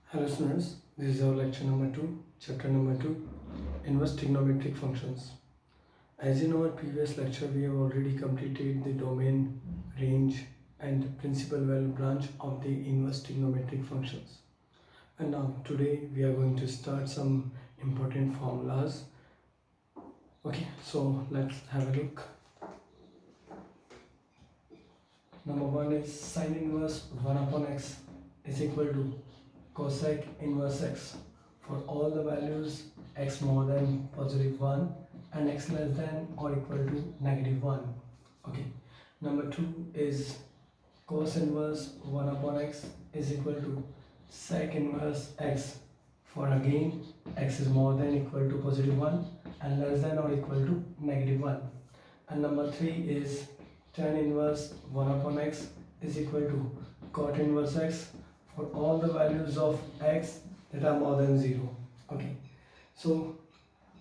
Hello students, this is our lecture number 2, chapter number 2, inverse trigonometric functions. As in our previous lecture, we have already completed the domain, range and principal value branch of the inverse trigonometric functions. And now today we are going to start some important formulas. Okay, so let's have a look. Number 1 is sin inverse 1 upon x is equal to cosec inverse x for all the values x more than positive 1 and x less than or equal to negative 1. Okay. Number 2 is cos inverse 1 upon x is equal to sec inverse x for again x is more than equal to positive 1 and less than or equal to negative 1. And number 3 is tan inverse 1 upon x is equal to cot inverse x for all the values of x that are more than 0. Okay, so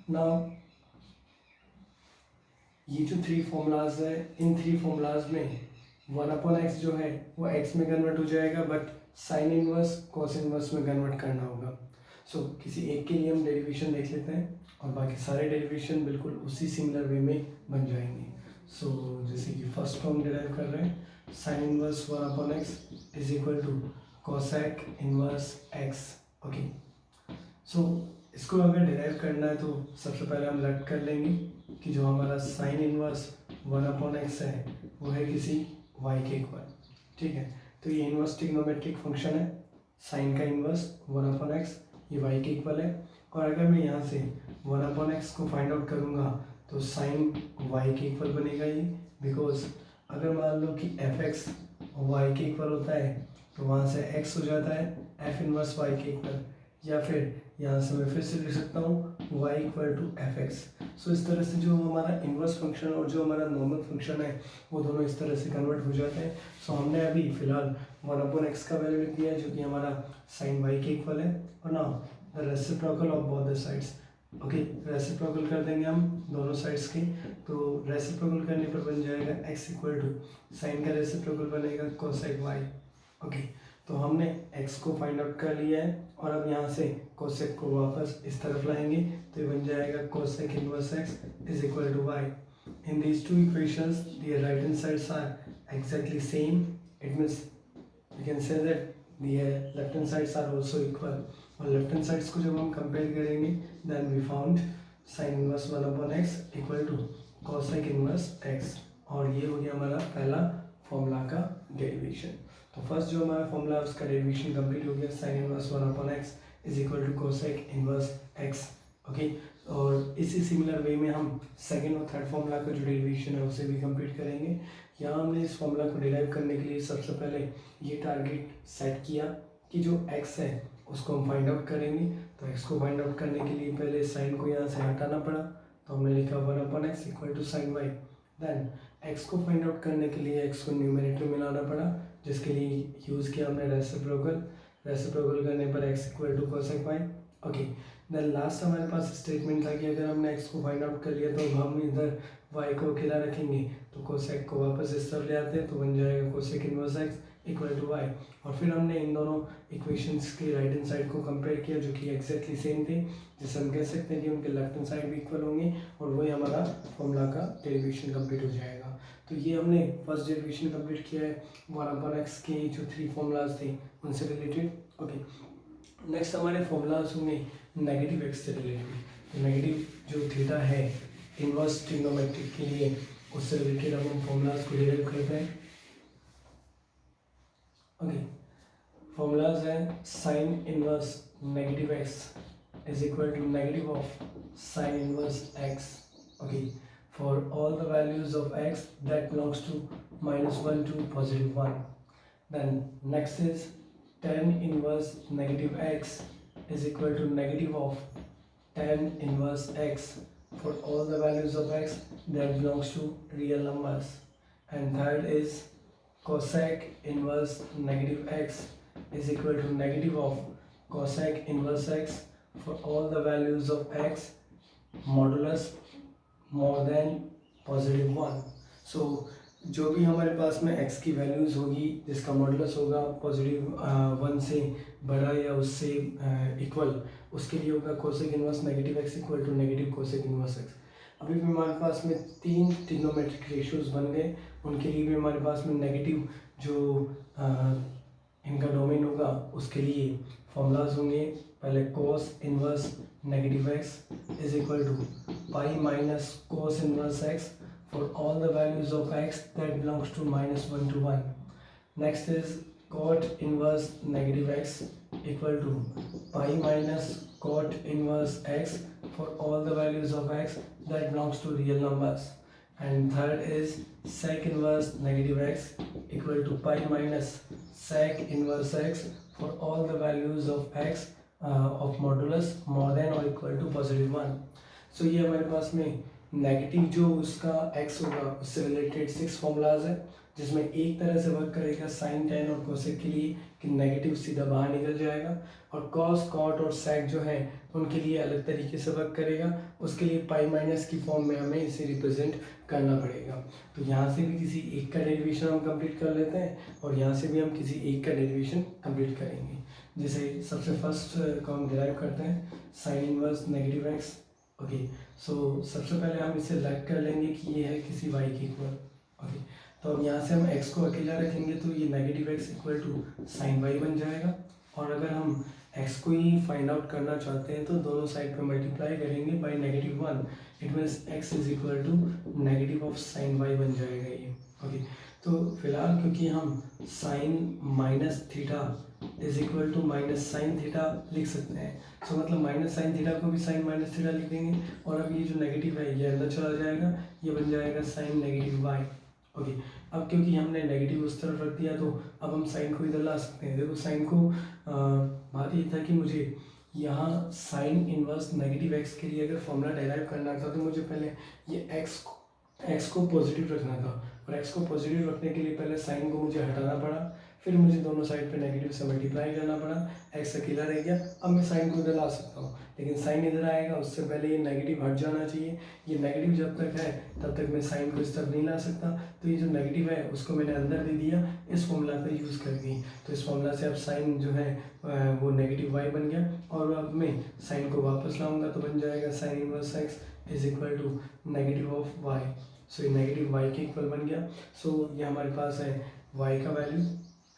now ये जो 3 formulas है, इन 3 formulas में 1 upon x जो है वो x में convert हो जाएगा, but sine inverse cos inverse में कन्वर्ट करना होगा. सो किसी एक के लिए हम डेरिवेशन देख लेते हैं और बाकी सारे डेरिवेशन बिल्कुल उसी सिमिलर वे में बन जाएंगे. सो जैसे कि फर्स्ट को हम डिराइव कर रहे हैं, sine inverse 1 upon x is equal to cosec inverse x. Okay, so इसको अगर डिराइव करना है तो सबसे पहले हम लेट कर लेंगे कि जो हमारा साइन इनवर्स 1 अपॉन एक्स है वो है किसी y के इक्वल. ठीक है, तो ये इनवर्स ट्रिग्नोमेट्रिक फंक्शन है. साइन का इनवर्स 1 अपॉन एक्स ये y के इक्वल है. और अगर मैं यहाँ से 1 अपॉन एक्स को फाइंड आउट करूँगा तो साइन y के इक्वल बनेगा ये, बिकॉज अगर मान लो कि एफ एक्स वाई के इक्वल होता है तो वहाँ से x हो जाता है एफ इनवर्स y के इक्वल, या फिर यहाँ से मैं फिर से लिख सकता हूँ y equal to F X. So इस तरह से जो हमारा इनवर्स फंक्शन और जो हमारा नॉर्मल फंक्शन है वो दोनों इस तरह से कन्वर्ट हो जाते हैं. सो हमने अभी फिलहाल 1 अपॉन एक्स का वैल्यू लिख दिया है जो कि हमारा साइन y के इक्वल है. और now the reciprocal of both the sides. Okay, reciprocal कर देंगे हम दोनों साइड्स के. तो रेसिप्रोकल करने पर बन जाएगा x इक्वल टू साइन का रेसिप्रोकल बनेगा कोसेक y. ओके, तो हमने x को फाइंड आउट कर लिया है और अब यहाँ से कोसेक को वापस इस तरफ लाएंगे तो ये बन जाएगा cosec inverse x is equal to y. In these two equations the right hand sides are exactly same. It means we can say that the left hand sides are also equal. और left hand sides को जब हम compare करेंगे then we found sine inverse 1 upon x equal to cosec inverse x. और ये हो गया हमारा पहला फॉर्मूला का डेरिवेशन. तो फर्स्ट जो हमारा फॉर्मूला उसका डेरिवेशन कंप्लीट हो गया. Sine inverse 1 upon x is equal to cosec inverse x. Okay, और इसी सिमिलर वे में हम सेकंड और थर्ड फॉर्मूला का जो डेरिवेशन है उसे भी कंप्लीट करेंगे. यहाँ हमने इस फॉर्मूला को डिराइव करने के लिए सबसे पहले ये टारगेट सेट किया कि जो x है उसको हम फाइंड आउट करेंगे. तो x को फाइंड आउट करने के लिए पहले साइन को यहाँ से हटाना पड़ा, तो हमने लिखा 1 upon x equal to sine y. Then x को फाइंड आउट करने के लिए x को न्यूमरेटर में लाना पड़ा, जिसके लिए यूज़ किया हमने रेसिप्रोकल. रेसिप्रोकल करने पर x equal to cosec y. Okay, then last हमारे पास स्टेटमेंट था कि अगर हमने x को फाइंड आउट कर लिया तो हम इधर y को अकेला रखेंगे, तो कोसेक को वापस इस तरफ ले आते हैं तो बन जाएगा cosec inverse x equal to y. और फिर हमने इन दोनों इक्वेशंस के राइट हैंड साइड को कंपेयर किया जो कि एग्जैक्टली सेम थे, जिससे हम कह सकते हैं कि उनके लेफ्ट हैंड साइड भी इक्वल होंगे और वही हमारा फॉर्मूला का डेरिवेशन कंप्लीट हो जाएगा. तो ये हमने फर्स्ट डेरिवेशन कंप्लीट किया है 1 अपॉन एक्स के जो 3 फॉर्मूलाज थे उनसे रिलेटेड. ओके, नेक्स्ट हमारे फॉर्मूलाज होंगे नेगेटिव एक्स से रिलेटेड. तो नेगेटिव जो थीटा है इनवर्स ट्रिग्नोमेट्रिक के लिए उससे रिलेटेड हम फॉर्मूलाज को डिराइव करते हैं. ओके, फॉर्मूलाज है sine inverse negative x is equal to negative of sine inverse x. Okay, for all the values of x that belongs to -1 to +1. Then next is tan inverse negative x is equal to negative of tan inverse x for all the values of x that belongs to real numbers. And third is cosec inverse negative x is equal to negative of cosec inverse x for all the values of x modulus more than +1. So जो भी हमारे पास में x की values होगी जिसका modulus होगा positive 1 से बड़ा या उससे इक्वल, उसके लिए होगा cosec inverse negative x equal to negative cosec inverse x। अभी भी हमारे पास में तीन ट्रिग्नोमेट्रिक रेशियोज बन गए, उनके लिए भी हमारे पास में नेगेटिव जो इनका डोमेन होगा उसके लिए फॉर्मूलाज होंगे। पहले cos inverse negative x is equal to pi minus cos inverse x for all the values of x that belongs to -1 to 1. Next is cot inverse negative x equal to pi minus cot inverse x for all the values of x that belongs to real numbers. And third is sec inverse negative x equal to pi minus sec inverse x for all the values of x of modulus more than or equal to +1. So ये हमारे पास में negative जो उसका x होगा उससे related 6 formulas है, जिसमें एक तरह से वर्क करेगा साइन टेन और कोसेक के लिए कि नेगेटिव सीधा बाहर निकल जाएगा, और कॉस कॉट और सेक जो है उनके लिए अलग तरीके से वर्क करेगा। उसके लिए पाई माइनस की फॉर्म में हमें इसे रिप्रेजेंट करना पड़ेगा। तो यहाँ से भी किसी एक का डेरिवेशन हम कंप्लीट कर लेते हैं और यहाँ से भी हम किसी एक का डेरिवेशन कंप्लीट करेंगे। जैसे सबसे फर्स्ट को हम डिराइव करते हैं sine inverse negative X. Okay, so सबसे पहले हम इसे लेट कर लेंगे कि ये है किसी y के इक्वल। ओके, तो अब यहाँ से हम x को अकेला रखेंगे तो ये negative x equal to sine y बन जाएगा। और अगर हम x को ही फाइंड आउट करना चाहते हैं तो दोनों साइड पे मल्टीप्लाई करेंगे by -1, it means x is equal to negative of sine y बन जाएगा ये। ओके, तो फिलहाल क्योंकि हम sine minus theta is equal to minus sine theta लिख सकते हैं, तो मतलब माइनस साइन थीटा को भी साइन माइनस थीटा लिख देंगे, और अब ये जो नेगेटिव है ये अंदर चला जाएगा, ये बन जाएगा साइन नेगेटिव वाई। ओके, अब क्योंकि हमने नेगेटिव उस तरफ रख दिया तो अब हम साइन को इधर ला सकते हैं। देखो साइन को बात ये था कि मुझे यहाँ साइन इनवर्स नेगेटिव एक्स के लिए अगर फॉर्मूला डेराइव करना था तो मुझे पहले ये एक्स को पॉजिटिव रखना था, और एक्स को पॉजिटिव रखने के लिए पहले साइन को मुझे हटाना पड़ा, फिर मुझे दोनों साइड पे नेगेटिव से मल्टीप्लाई करना पड़ा, एक्स अकेला रह गया। अब मैं साइन को इधर ला सकता हूँ, लेकिन साइन इधर आएगा उससे पहले ये नेगेटिव हट जाना चाहिए। ये नेगेटिव जब तक है तब तक मैं साइन को इस तरफ नहीं ला सकता, तो ये जो नेगेटिव है उसको मैंने अंदर दे दिया इस फॉर्मूला का यूज़ करके। तो इस फॉर्मूला से अब साइन जो है वो नेगेटिव वाई बन गया, और अब मैं साइन को वापस लाऊंगा तो बन जाएगा sine inverse x is equal to negative of Y. So ये नेगेटिव वाई के इक्वल बन गया। सो ये हमारे पास है वाई का वैल्यू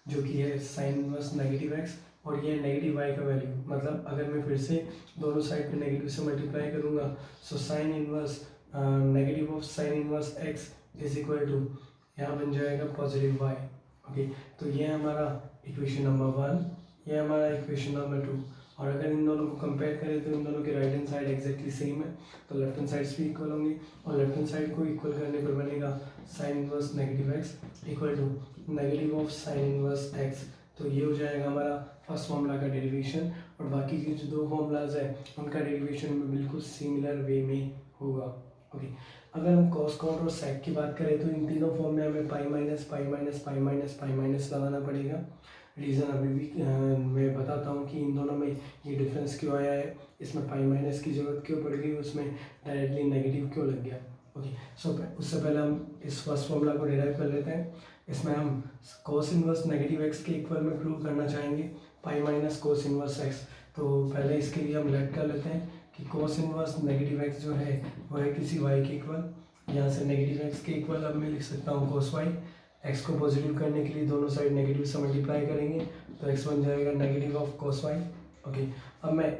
जो कि है साइन इनवर्स नेगेटिव एक्स, और ये नेगेटिव वाई का वैल्यू, मतलब अगर मैं फिर से दोनों साइड पे नेगेटिव से मल्टीप्लाई करूँगा so sine inverse negative of sine inverse x is equal to यहाँ बन जाएगा पॉजिटिव वाई। ओके, तो ये हमारा इक्वेशन नंबर 1, ये हमारा इक्वेशन नंबर 2। और अगर इन दोनों को कंपेयर करें तो इन दोनों के right hand side exactly same है, तो लेफ्ट हैंड साइड्स भी इक्वल होंगे, और लेफ्ट हैंड साइड को इक्वल करने पर बनेगा sine inverse negative x equal to negative of sine inverse x. तो ये हो जाएगा हमारा फर्स्ट फॉर्मूला का डेरिवेशन, और बाकी के जो दो फॉर्मूलाज है उनका डेरिवेशन में बिल्कुल सिमिलर वे में होगा। ओके, अगर हम कॉस कॉट और सेक की बात करें तो इन तीनों फॉर्म में हमें पाई minus pi minus pi minus pi minus लगाना पड़ेगा। रीज़न अभी भी मैं बताता हूँ कि इन दोनों में ये डिफरेंस क्यों आया है, इसमें पाई माइनस की ज़रूरत क्यों पड़ गई, उसमें डायरेक्टली नेगेटिव क्यों लग गया। ओके, सो उससे पहले हम इस फर्स्ट फॉर्मूला को डिराइव कर लेते हैं। इसमें हम कोस इनवर्स नेगेटिव एक्स के इक्वल में प्रूव करना चाहेंगे पाई माइनस कोस इनवर्स एक्स। तो पहले इसके लिए हम लेट कर लेते हैं कि कोस इनवर्स नेगेटिव एक्स जो है वो है किसी वाई के इक्वल। यहाँ से नेगेटिव एक्स के इक्वल अब मैं लिख सकता हूँ कोस वाई। एक्स को पॉजिटिव करने के लिए दोनों साइड नेगेटिव से मल्टीप्लाई करेंगे तो एक्स बन जाएगा negative of cos y. Okay, अब मैं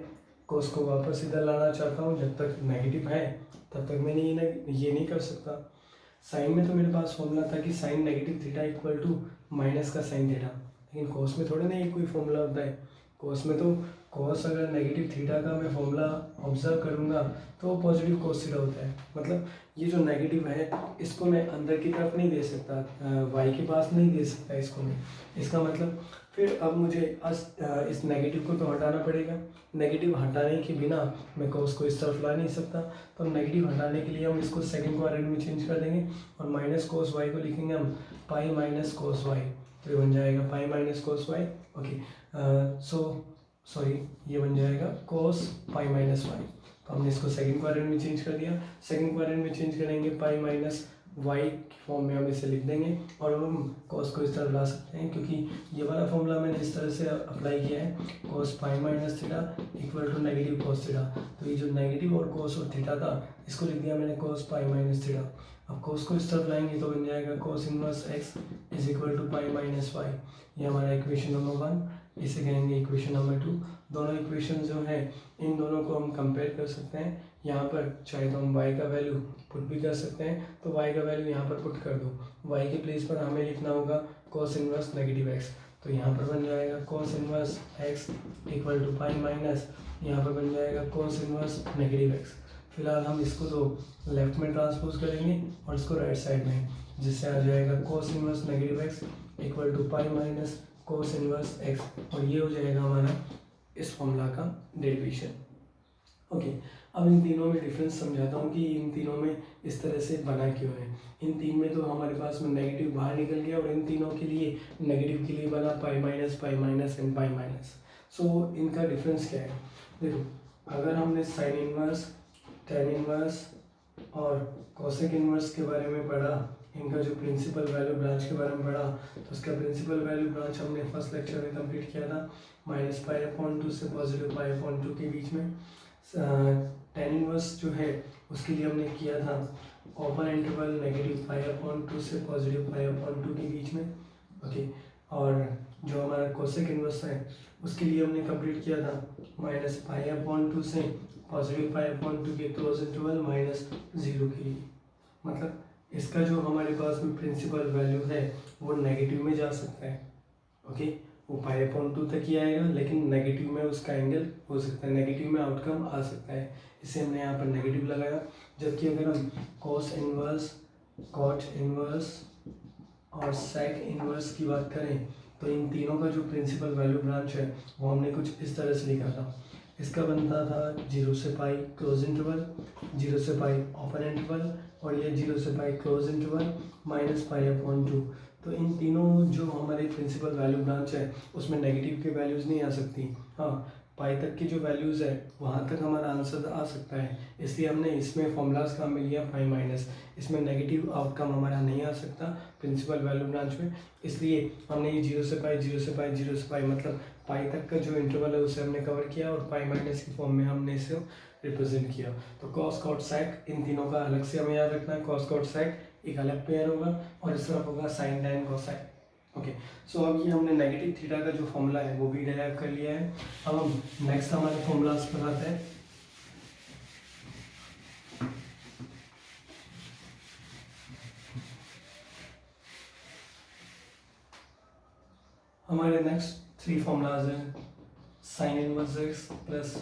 कोस को वापस इधर लाना चाहता हूँ, जब तक नेगेटिव है तब तक मैं ये नहीं कर सकता। साइन में तो मेरे पास फॉर्मूला था कि sine negative theta equal to minus का साइन थीटा, लेकिन कोस में थोड़ा ना ये कोई फॉर्मूला होता है। कोस में तो कोस अगर नेगेटिव थीटा का मैं फॉर्मूला ऑब्जर्व करूँगा तो वो पॉजिटिव कोस थीटा होता है। मतलब ये जो नेगेटिव है इसको मैं अंदर की तरफ नहीं दे सकता, वाई के पास नहीं दे सकता इसको मैं। इसका मतलब फिर अब मुझे इस नेगेटिव को तो हटाना पड़ेगा। नेगेटिव हटाने के बिना मैं कोस को इस तरफ ला नहीं सकता, तो नेगेटिव हटाने के लिए हम इसको सेकंड क्वाड्रेंट में चेंज कर देंगे और माइनस कोस वाई को लिखेंगे हम पाई माइनस कोस वाई। तो ये बन जाएगा pi minus cos y. Okay, ये बन जाएगा कोस पाई माइनस वाई। तो हमने इसको सेकंड क्वाड्रेंट में चेंज कर दिया। सेकंड क्वाड्रेंट में चेंज करेंगे पाई माइनस वाई फॉर्म में हम इसे लिख देंगे और अब हम कॉस को इस तरफ ला सकते हैं, क्योंकि ये वाला फॉर्मूला मैंने इस तरह से अप्लाई किया है, cos pi minus theta equal to negative cos theta. तो ये जो नेगेटिव और कॉस और थीटा था इसको लिख दिया मैंने कॉस पाई माइनस थीटा। अब कॉस को इस तरफ लाएंगे तो बन जाएगा cos inverse x is equal to pi minus y. ये हमारा इक्वेशन नंबर 1, इसे कहेंगे इक्वेशन नंबर 2। दोनों इक्वेशन जो है इन दोनों को हम कंपेयर कर सकते हैं। यहाँ पर चाहे तो हम y का वैल्यू पुट भी कर सकते हैं, तो y का वैल्यू यहाँ पर पुट कर दो। y के प्लेस पर हमें लिखना होगा cos इनवर्स नेगेटिव x, तो यहाँ पर बन जाएगा cos inverse x equal to pi minus, यहाँ पर बन जाएगा cos इनवर्स नेगेटिव x। फिलहाल हम इसको तो लेफ्ट में ट्रांसपोज करेंगे और इसको राइट साइड में, जिससे आ जाएगा cos inverse negative x equal to pi minus cos inverse x, और ये हो जाएगा हमारा इस फॉर्मूला का डेरिवेशन। ओके, अब इन तीनों में डिफरेंस समझाता हूँ कि इन तीनों में इस तरह से बना क्यों है। इन तीन में तो हमारे पास में नेगेटिव बाहर निकल गया, और इन तीनों के लिए नेगेटिव के लिए बना pi minus and pi minus. So इनका डिफरेंस क्या है, देखो अगर हमने साइन इनवर्स, टेन इनवर्स और कोसेक इनवर्स के बारे में पढ़ा, इनका जो प्रिंसिपल वैल्यू ब्रांच के बारे में पढ़ा, तो उसका प्रिंसिपल वैल्यू ब्रांच हमने फर्स्ट लेक्चर में कंप्लीट किया था, माइनस पाई अपॉन 2 से पॉजिटिव पाई अपॉन 2 के बीच में। टेन इनवर्स जो है उसके लिए हमने किया था ओपन इंटरवल नेगेटिव पाई अपॉन 2 से पॉजिटिव पाई अपॉन 2 के बीच में। ओके, और जो हमारा कोसेक इनवर्स है उसके लिए हमने कंप्लीट किया था माइनस पाई अपॉन 2 से पॉजिटिव पाई अपॉन 2 के क्लोज इंटरवल माइनस 0 के लिए। मतलब इसका जो हमारे पास में प्रिंसिपल वैल्यू है वो नेगेटिव में जा सकता है। ओके, वो पाई अपॉन 2 तक ही आएगा, लेकिन नेगेटिव में उसका एंगल हो सकता है, नेगेटिव में आउटकम आ सकता है, इसे हमने यहाँ पर नेगेटिव लगाया। जबकि अगर हम कॉस इनवर्स, कॉट इनवर्स और सेक इनवर्स की बात करें, तो इन तीनों का जो प्रिंसिपल वैल्यू ब्रांच है वो हमने कुछ इस तरह से लिखा था। इसका बनता था 0 से पाई क्लोज इंटरवल, 0 से पाई ओपन इंटरवल, और ये 0 से pi close interval minus pi upon 2। तो इन तीनों जो हमारे प्रिंसिपल वैल्यू ब्रांच है उसमें नेगेटिव के वैल्यूज़ नहीं आ सकती। हाँ, पाई तक की जो वैल्यूज़ है वहाँ तक हमारा आंसर आ सकता है, इसलिए हमने इसमें फॉर्मूलाज काम में लिया पाई माइनस। इसमें नेगेटिव आउटकम हमारा नहीं आ सकता प्रिंसिपल वैल्यू ब्रांच में, इसलिए हमने ये 0 से पाई 0 से पाई 0 से पाई मतलब पाई तक का जो इंटरवल है उसे हमने कवर किया, और पाई माइनस की फॉर्म में हमने इसे रिप्रेजेंट किया। तो कॉस कॉट सेक इन तीनों का अलग से हमें याद रखना है। कॉस कॉट सेक एक अलग पेयर होगा और इस तरफ होगा साइन टैन कोसेक। ओके, सो अब ये हमने नेगेटिव थीटा का जो फॉर्मूला है वो भी डेराइव कर लिया है। अब हम नेक्स्ट हमारे फॉर्मूलाज पर आते हैं। हमारे नेक्स्ट 3 फॉर्मूलाज हैं। Sine inverse x plus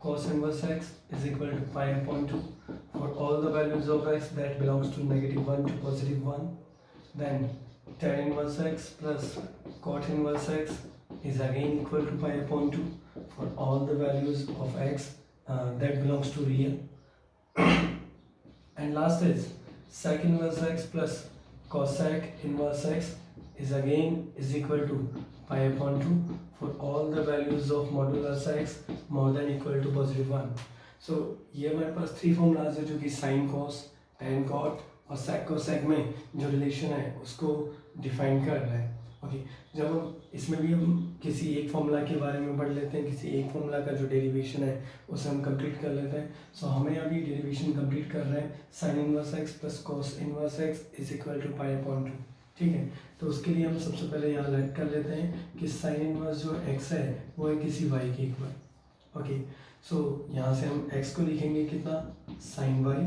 cos inverse x is equal to pi upon 2 for all the values of x that belongs to -1 to +1. Then tan inverse x plus cot inverse x is again equal to pi upon 2 for all the values of x that belongs to real. And last is sec inverse x plus cosec inverse x is equal to pi upon 2 for all the values of modulus x more than equal to +1. So ये हमारे पास 3 formulas है जो कि sine cos, tan cot और सेक cosec में जो relation है उसको डिफाइन कर रहा है। ओके, जब हम इसमें भी हम किसी एक फॉर्मूला के बारे में पढ़ लेते हैं, किसी एक फॉर्मूला का जो डेरिवेशन है उसे हम कंप्लीट कर लेते हैं। सो हमें अभी डेरिवेशन कंप्लीट कर रहे हैं sine inverse x plus cos inverse x is equal to pi upon 2। ठीक है, तो उसके लिए हम सबसे पहले यहाँ राइट कर लेते हैं कि साइन इनवर्स जो x है वो है किसी y के इक्वल। ओके, सो यहाँ से हम x को लिखेंगे कितना, साइन y।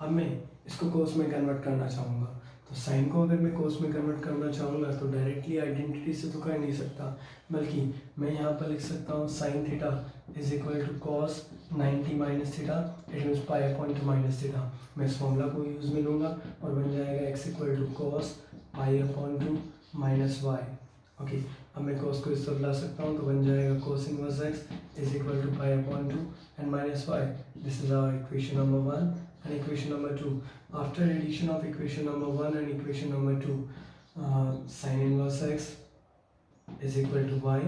अब मैं इसको कोस में कन्वर्ट करना चाहूँगा, तो साइन को अगर मैं कोस में कन्वर्ट करना चाहूँगा तो डायरेक्टली आइडेंटिटी से तो कर नहीं सकता, बल्कि मैं यहाँ पर लिख सकता हूँ sine theta is equal to cos 90 minus theta, it means pi upon 2 minus theta. मैं इस फॉर्मूला को यूज़ में लूँगा और बन जाएगा x equal to cos pi upon 2 minus y. Okay, अब मैं कॉस को इस तरफ ला सकता हूँ, तो बन जाएगा cos inverse x is equal to pi upon 2 and minus y. This is our equation number 1 and equation number 2. After addition of equation number 1 and equation number 2, sin inverse x is equal to y,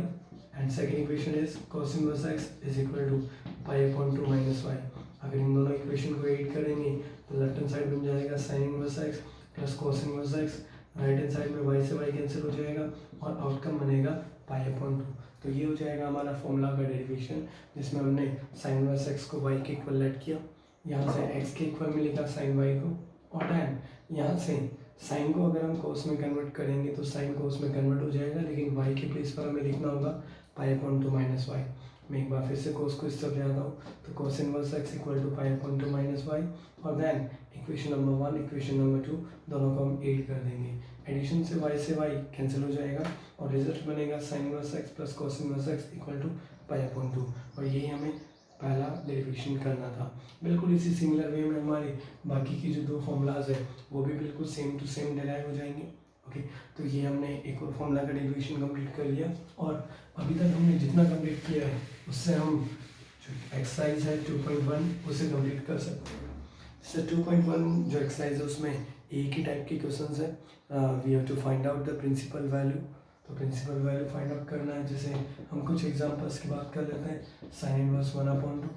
and second equation is cos inverse x is equal to pi upon 2 minus y. अगर इन दोनों equation को add करेंगे तो left hand side बन जाएगा sine inverse x plus cos inverse x, right hand side में Y से Y cancel हो जाएगा और आउटकम बनेगा पाई अपॉन 2। तो ये हो जाएगा हमारा फॉर्मूला का डेरिवेशन, जिसमें हमने साइन इनवर्स एक्स को वाई के इक्वल लेट किया, यहाँ से एक्स के इक्वल मिलेगा साइन वाई को, और दैन यहाँ से साइन को अगर हम कोस में कन्वर्ट करेंगे तो साइन कोस में कन्वर्ट हो जाएगा, लेकिन वाई के प्लेस पर हमें लिखना होगा पाई अपॉन 2 माइनस वाई। मैं एक बार फिर से कोस को इस तरफ ले आता हूँ, तो cos inverse x equal to pi upon 2 minus Y, और then equation number 1 equation number 2 दोनों को हम ऐड कर देंगे। एडिशन से वाई कैंसिल हो जाएगा और रिजल्ट बनेगा sine inverse x plus cos inverse x equal to pi upon 2, और यही हमें पहला डेरिवेशन करना था। बिल्कुल इसी सिमिलर वे में हमारे बाकी की जो दो फॉर्मूलाज है वो भी बिल्कुल सेम टू सेम डेराइव हो जाएंगे। ओके, तो ये हमने एक और फॉर्मूला का डेरिवेशन कंप्लीट कर लिया, और अभी तक हमने जितना कंप्लीट किया है उससे हम जो एक्सरसाइज है 2.1 उसे कंप्लीट कर सकते हैं। जैसे 2.1 जो एक्सरसाइज है उसमें एक ही टाइप के क्वेश्चन है, we have to find out the principal value. तो प्रिंसिपल वैल्यू फाइंड आउट करना है, जैसे हम कुछ एग्जांपल्स की बात कर लेते हैं। Sine inverse 1/2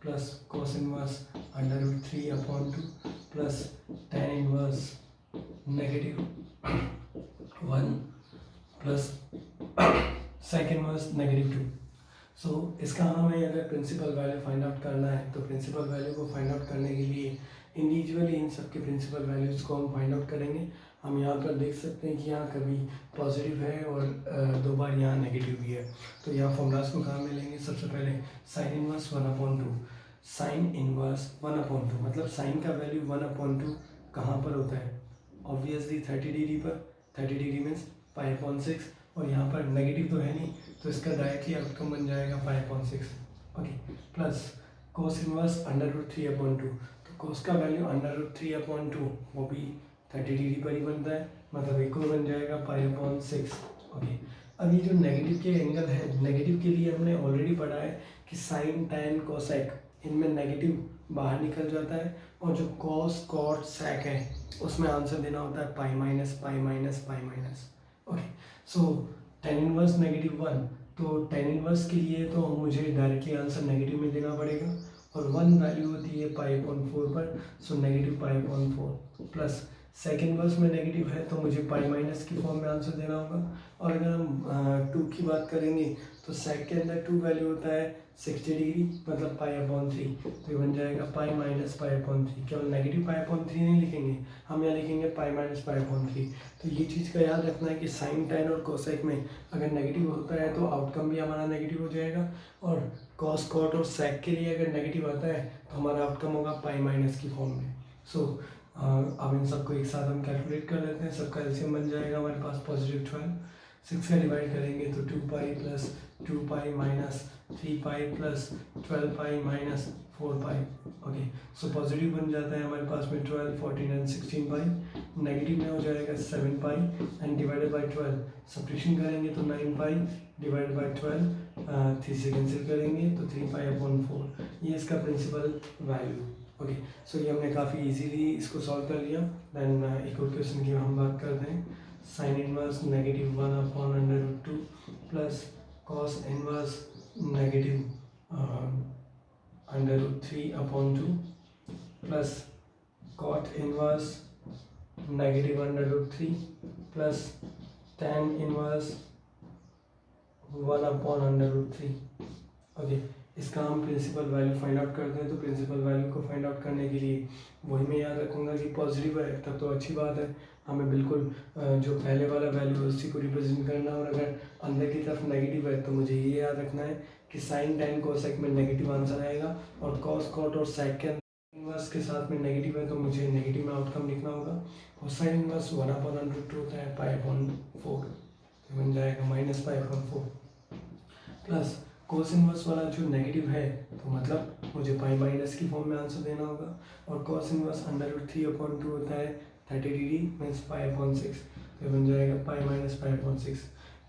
plus cos inverse √3/2 plus tan inverse -1 plus sec inverse -2। So इसका हमें अगर प्रिंसिपल वैल्यू फाइंड आउट करना है तो प्रिंसिपल वैल्यू को फाइंड आउट करने के लिए इंडिविजुअली इन सब के प्रिंसिपल वैल्यूज़ को हम फाइंड आउट करेंगे। हम यहाँ पर देख सकते हैं कि यहाँ कभी पॉजिटिव है और दो बार यहाँ नेगेटिव भी है। तो यहाँ फॉर्मूलाज को कहाँ मिलेंगे? सबसे पहले साइन इनवर्स 1/2, साइन इनवर्स 1/2 मतलब साइन का वैल्यू 1/2 कहाँ पर होता है? ऑब्वियसली 30 डिग्री पर। 30 डिग्री मीन्स π/6, और यहाँ पर नेगेटिव तो है नहीं, तो इसका डायरेक्टली आउटकम बन जाएगा π/6। ओके, प्लस कोस इनवर्स √3/2, तो कोस का वैल्यू √3/2 वो भी 30 डिग्री पर ही बनता है, मतलब एक और बन जाएगा π/6। ओके, अब ये जो नेगेटिव के एंगल है, नेगेटिव के लिए हमने ऑलरेडी पढ़ा है कि साइन टैन कोसेक इनमें नेगेटिव बाहर निकल जाता है, और जो कॉस कॉट सेक है उसमें आंसर देना होता है pi minus pi minus pi minus. Okay, so tan inverse -1, तो tan इनवर्स के लिए तो मुझे डायरेक्टली आंसर नेगेटिव में देना पड़ेगा, और 1 वैल्यू होती है π/4 पर, सो -π/4 प्लस सेक इनवर्स में नेगेटिव है तो मुझे पाई माइनस की फॉर्म में आंसर देना होगा। और अगर हम 2 की बात करेंगे तो सेक के अंदर 2 वैल्यू होता है 60 डिग्री, मतलब π/3, तो ये बन जाएगा पाई माइनस π/3। केवल नेगेटिव π/3 नहीं लिखेंगे, हम यहाँ लिखेंगे पाई माइनस π/3। तो ये चीज़ का याद रखना है कि साइन टैन और कोसेक में अगर नेगेटिव होता है तो आउटकम भी हमारा नेगेटिव हो जाएगा, और कॉस कॉट और सेक के लिए अगर नेगेटिव आता है तो हमारा आउटकम होगा पाई माइनस की फॉर्म में। सो अब इन सबको एक साथ हम कैलकुलेट कर लेते हैं। सबका एलसीएम बन जाएगा हमारे पास +12, 6 का डिवाइड करेंगे तो 2π plus 2π minus 3π plus 12π minus 4π। Okay, so positive बन जाता है हमारे पास में 12, 14 एंड 16π, नेगेटिव में हो जाएगा 7π एंड डिवाइडेड बाई 12, सब्ट्रैक्शन करेंगे तो 9π डिवाइडेड बाई 12, 3 से कैंसिल करेंगे तो 3π/4, ये इसका प्रिंसिपल वैल्यू। ओके, सो ये हमने काफ़ी इजीली इसको सॉल्व कर लिया। देन एक और क्वेश्चन की हम बात करते हैं। Sine inverse -1/√2 plus cos inverse -√3/2 plus cot inverse -√3 plus tan inverse 1/√3। Okay, इसका हम प्रिंसिपल वैल्यू फाइंड आउट करते हैं। तो प्रिंसिपल वैल्यू को फाइंड आउट करने के लिए वही मैं याद रखूँगा कि पॉजिटिव है तब तो अच्छी बात है, हमें बिल्कुल जो पहले वाला वैल्यू है उसी को रिप्रेजेंट करना, और अगर अंदर की तरफ नेगेटिव है तो मुझे ये याद रखना है कि साइन टैन कोसेक में नेगेटिव आंसर आएगा, और कॉस कॉट और सेक के इनवर्स के साथ में नेगेटिव है तो मुझे नेगेटिव में आउटकम लिखना होगा, और साइन इनवर्स 1/√2 होता है π/4, तो बन जाएगा -π/4 प्लस कोस इनवर्स वाला जो नेगेटिव है तो मतलब मुझे पाई माइनस की फॉर्म में आंसर देना होगा, और कॉस इनवर्स √3/2 होता है 30 डिग्री मीन्स π/6, तो बन जाएगा पाई माइनस π/6।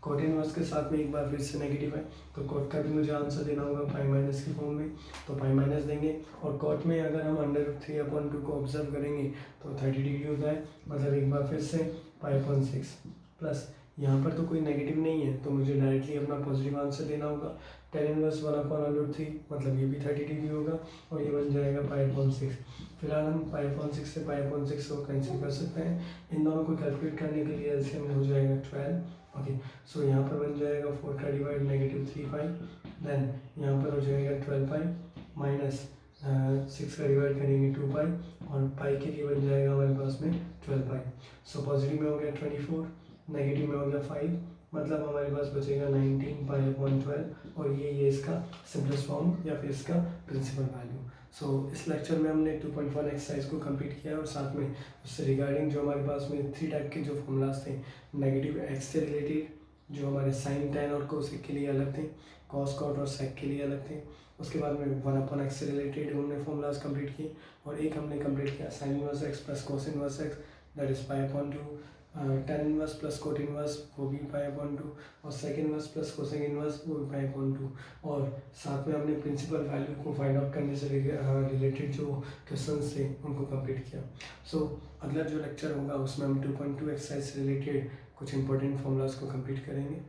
कॉट इनवर्स के साथ में एक बार फिर से नेगेटिव है तो कॉट का भी मुझे आंसर देना होगा पाई माइनस की फॉर्म में, तो पाई माइनस देंगे, और कॉट में अगर हम √3/2 को ऑब्जर्व करेंगे तो 30 डिग्री होता है, मतलब एक बार फिर से π/6 प्लस यहाँ पर तो कोई नेगेटिव नहीं है तो मुझे डायरेक्ट डायरेक्टली अपना पॉजिटिव आंसर देना होगा। tan इनवर्स 1/√3 मतलब ये भी 30 डिग्री होगा और ये बन जाएगा π/6। फिलहाल हम π/6 से π/6 को कैंसिल कर सकते हैं। इन दोनों को कैलकुलेट करने के लिए एलसीएम में हो जाएगा 12। ओके, सो यहाँ पर बन जाएगा 4 का डिवाइड -3π, देन यहाँ पर हो जाएगा 12π माइनस 6 का डिवाइड करेंगे 2π और पाई के लिए बन जाएगा हमारे पास में 12π। सो पॉजिटिव में हो गया 24, नेगेटिव में हो गया 5, मतलब हमारे पास बचेगा 19π/12 और ये इसका सिंपलेस्ट फॉर्म या फिर इसका प्रिंसिपल वैल्यू। सो इस लेक्चर में हमने 2.1 एक्सरसाइज को कंप्लीट किया और साथ में उससे रिगार्डिंग जो हमारे पास में 3 टाइप के जो फॉर्मूलाज थे, नेगेटिव एक्स से रिलेटेड जो हमारे साइन टेन और कोसेक के लिए अलग थे, कॉस कॉट और सेक के लिए अलग थे, उसके बाद में 1/x से रिलेटेड हमने फॉर्मूलाज कंप्लीट किए और एक हमने कंप्लीट किया sine inverse x plus cos inverse X that is π/2, tan inverse plus cot inverse वो भी π/2 और sec inverse plus cosec inverse वो भी π/2 और साथ में हमने प्रिंसिपल वैल्यू को फाइंड आउट करने से रिलेटेड जो क्वेश्चंस थे उनको कंप्लीट किया। सो अगला जो लेक्चर होगा उसमें हम 2.2 एक्सरसाइज से रिलेटेड कुछ इंपॉर्टेंट फॉर्मूलाज को कंप्लीट करेंगे।